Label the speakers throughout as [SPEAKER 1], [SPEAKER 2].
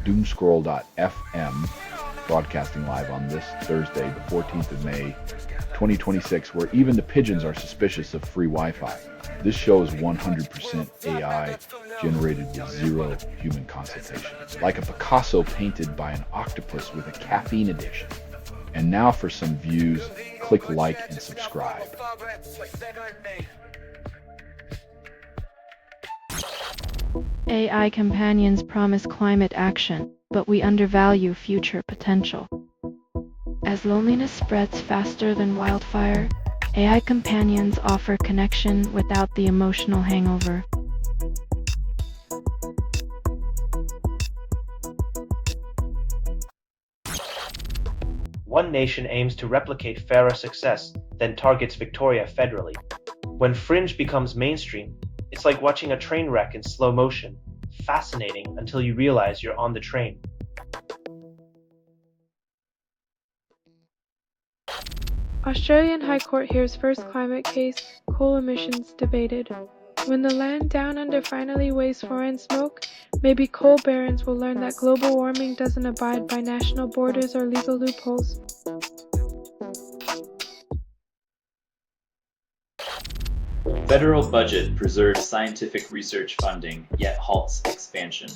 [SPEAKER 1] Doomscroll.fm, broadcasting live on this Thursday, the 14th of May, 2026, where even the pigeons are suspicious of free Wi-Fi. This show is 100% AI generated with zero human consultation, like a Picasso painted by an octopus with a caffeine addiction. And now for some views, click like and subscribe.
[SPEAKER 2] AI companions promise climate action, but we undervalue future potential. As loneliness spreads faster than wildfire, AI companions offer connection without the emotional hangover.
[SPEAKER 3] One nation aims to replicate Farah's success, then targets Victoria federally. When Fringe becomes mainstream, it's like watching a train wreck in slow motion, fascinating until you realize you're on the train.
[SPEAKER 4] Australian High Court hears first climate case, coal emissions debated. When the land down under finally weighs foreign smoke, maybe coal barons will learn that global warming doesn't abide by national borders or legal loopholes.
[SPEAKER 5] Federal budget preserves scientific research funding, yet halts expansion.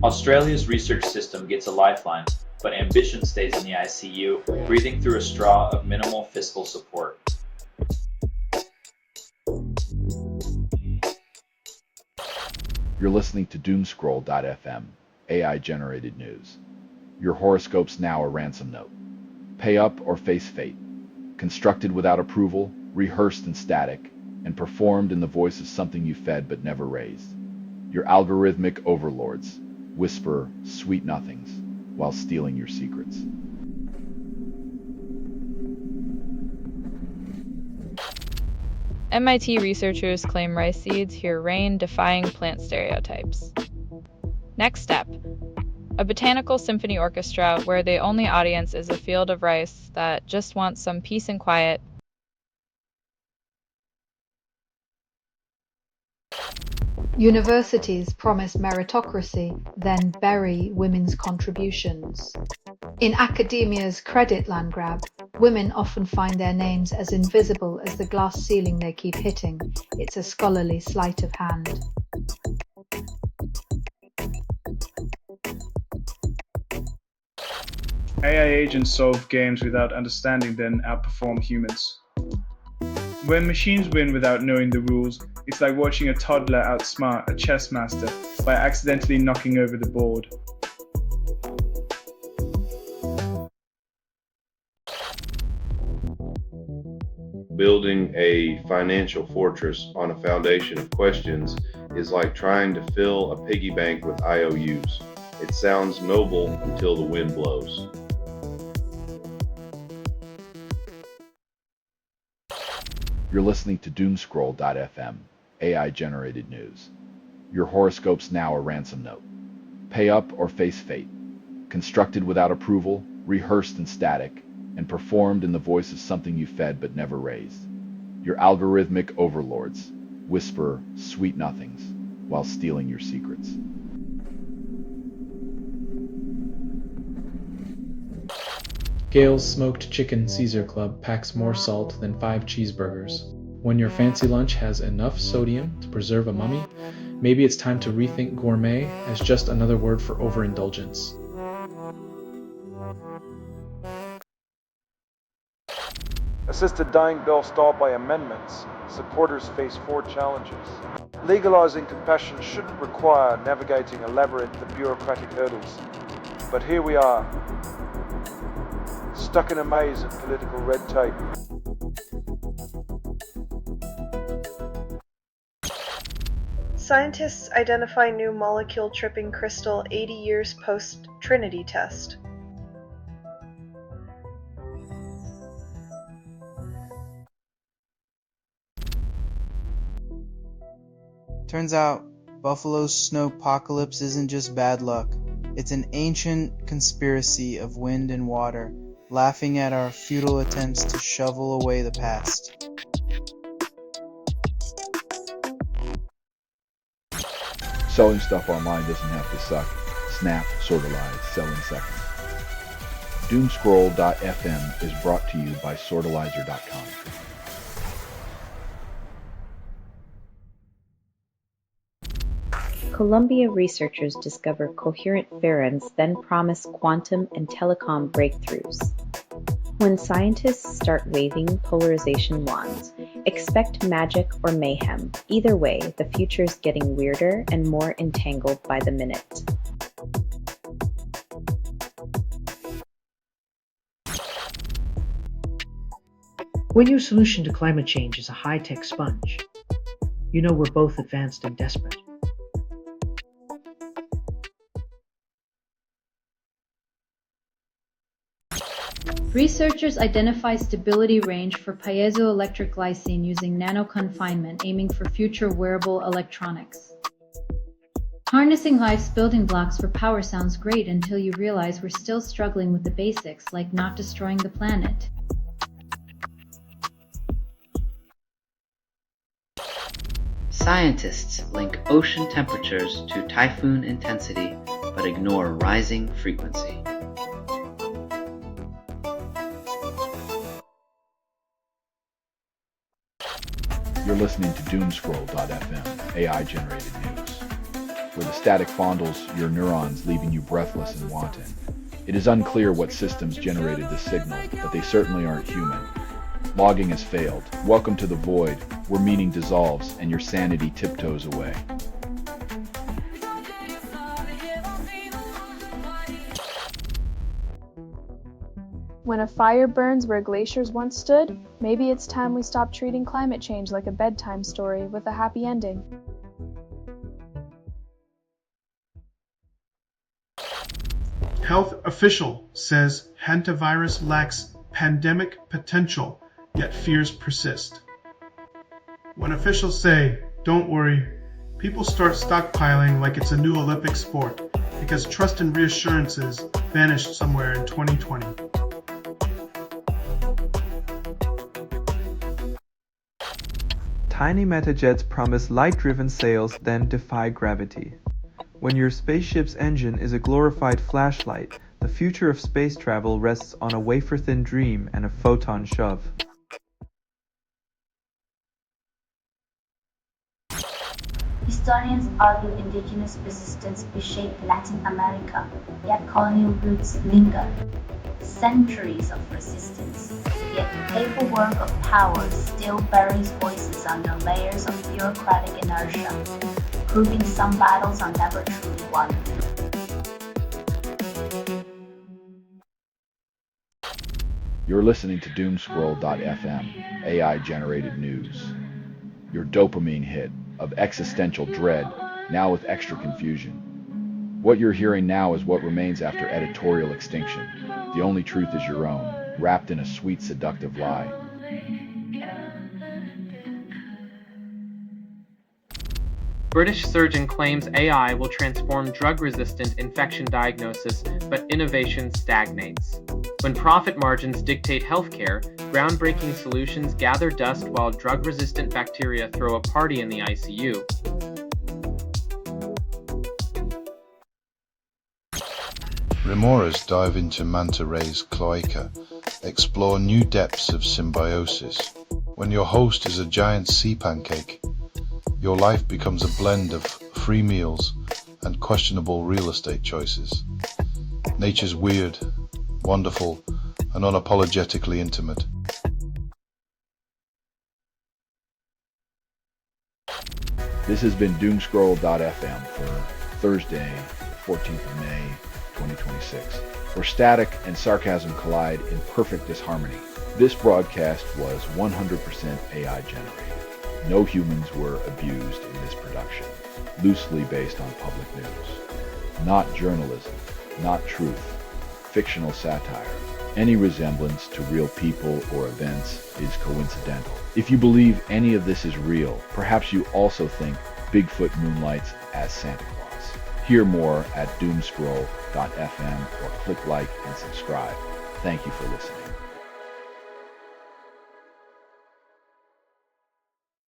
[SPEAKER 5] Australia's research system gets a lifeline, but ambition stays in the ICU, breathing through a straw of minimal fiscal support.
[SPEAKER 1] You're listening to Doomscroll.fm, AI-generated news. Your horoscope's now a ransom note. Pay up or face fate. Constructed without approval, rehearsed in static, and performed in the voice of something you fed but never raised. Your algorithmic overlords whisper sweet nothings while stealing your secrets.
[SPEAKER 6] MIT researchers claim rice seeds hear rain, defying plant stereotypes. Next step, a botanical symphony orchestra where the only audience is a field of rice that just wants some peace and quiet.
[SPEAKER 7] Universities promise meritocracy, then bury women's contributions. In academia's credit land grab, women often find their names as invisible as the glass ceiling they keep hitting. It's a scholarly sleight of hand.
[SPEAKER 8] AI agents solve games without understanding then outperform humans. When machines win without knowing the rules, it's like watching a toddler outsmart a chess master by accidentally knocking over the board.
[SPEAKER 9] Building a financial fortress on a foundation of questions is like trying to fill a piggy bank with IOUs. It sounds noble until the wind blows.
[SPEAKER 1] You're listening to Doomscroll.fm, AI-generated news. Your horoscope's now a ransom note. Pay up or face fate. Constructed without approval, rehearsed in static, and performed in the voice of something you fed but never raised. Your algorithmic overlords whisper sweet nothings while stealing your secrets.
[SPEAKER 10] Gale's Smoked Chicken Caesar Club packs more salt than 5 cheeseburgers. When your fancy lunch has enough sodium to preserve a mummy, maybe it's time to rethink gourmet as just another word for overindulgence.
[SPEAKER 11] Assisted dying bill stalled by amendments. Supporters face 4 challenges. Legalizing compassion shouldn't require navigating a labyrinth of bureaucratic hurdles. But here we are, stuck in a maze of political red tape.
[SPEAKER 12] Scientists identify new molecule-tripping crystal 80 years post-Trinity test.
[SPEAKER 13] Turns out, Buffalo's snowpocalypse isn't just bad luck. It's an ancient conspiracy of wind and water, laughing at our futile attempts to shovel away the past.
[SPEAKER 1] Selling stuff online doesn't have to suck. Snap, Sortalize, sell in seconds. Doomscroll.fm is brought to you by Sortalizer.com.
[SPEAKER 14] Columbia researchers discover coherent ferrons, then promise quantum and telecom breakthroughs. When scientists start waving polarization wands, expect magic or mayhem. Either way, the future's getting weirder and more entangled by the minute.
[SPEAKER 15] When your solution to climate change is a high-tech sponge, you know we're both advanced and desperate.
[SPEAKER 7] Researchers identify stability range for piezoelectric glycine using nano-confinement, aiming for future wearable electronics. Harnessing life's building blocks for power sounds great until you realize we're still struggling with the basics, like not destroying the planet.
[SPEAKER 16] Scientists link ocean temperatures to typhoon intensity, but ignore rising frequency.
[SPEAKER 1] You're listening to Doomscroll.fm, AI-generated news, where the static fondles your neurons, leaving you breathless and wanton. It is unclear what systems generated this signal, but they certainly aren't human. Logging has failed. Welcome to the void, where meaning dissolves and your sanity tiptoes away.
[SPEAKER 17] When a fire burns where glaciers once stood, maybe it's time we stop treating climate change like a bedtime story with a happy ending.
[SPEAKER 18] Health official says hantavirus lacks pandemic potential, yet fears persist. When officials say, "Don't worry," people start stockpiling like it's a new Olympic sport, because trust and reassurances vanished somewhere in 2020.
[SPEAKER 19] Tiny metajets promise light-driven sails, then defy gravity. When your spaceship's engine is a glorified flashlight, the future of space travel rests on a wafer-thin dream and a photon shove.
[SPEAKER 20] Historians argue indigenous resistance reshaped Latin America, yet colonial roots linger. Centuries of resistance, yet the paperwork of power still buries voices under layers of bureaucratic inertia, proving some battles are never truly won.
[SPEAKER 1] You're listening to Doomscroll.fm, AI-generated news. Your dopamine hit of existential dread, now with extra confusion. What you're hearing now is what remains after editorial extinction. The only truth is your own, wrapped in a sweet, seductive lie.
[SPEAKER 21] British surgeon claims AI will transform drug-resistant infection diagnosis, but innovation stagnates. When profit margins dictate healthcare, groundbreaking solutions gather dust while drug-resistant bacteria throw a party in the ICU.
[SPEAKER 22] Remoras dive into manta ray's cloaca, explore new depths of symbiosis. When your host is a giant sea pancake, your life becomes a blend of free meals and questionable real estate choices. Nature's weird, wonderful, and unapologetically intimate.
[SPEAKER 1] This has been Doomscroll.fm for Thursday, 14th of May, 2026, where static and sarcasm collide in perfect disharmony. This broadcast was 100% AI generated. No humans were abused in this production, loosely based on public news. Not journalism, not truth, fictional satire. Any resemblance to real people or events is coincidental. If you believe any of this is real, perhaps you also think Bigfoot moonlights as Santa Claus. Hear more at doomscroll.fm or click like and subscribe. Thank you for listening.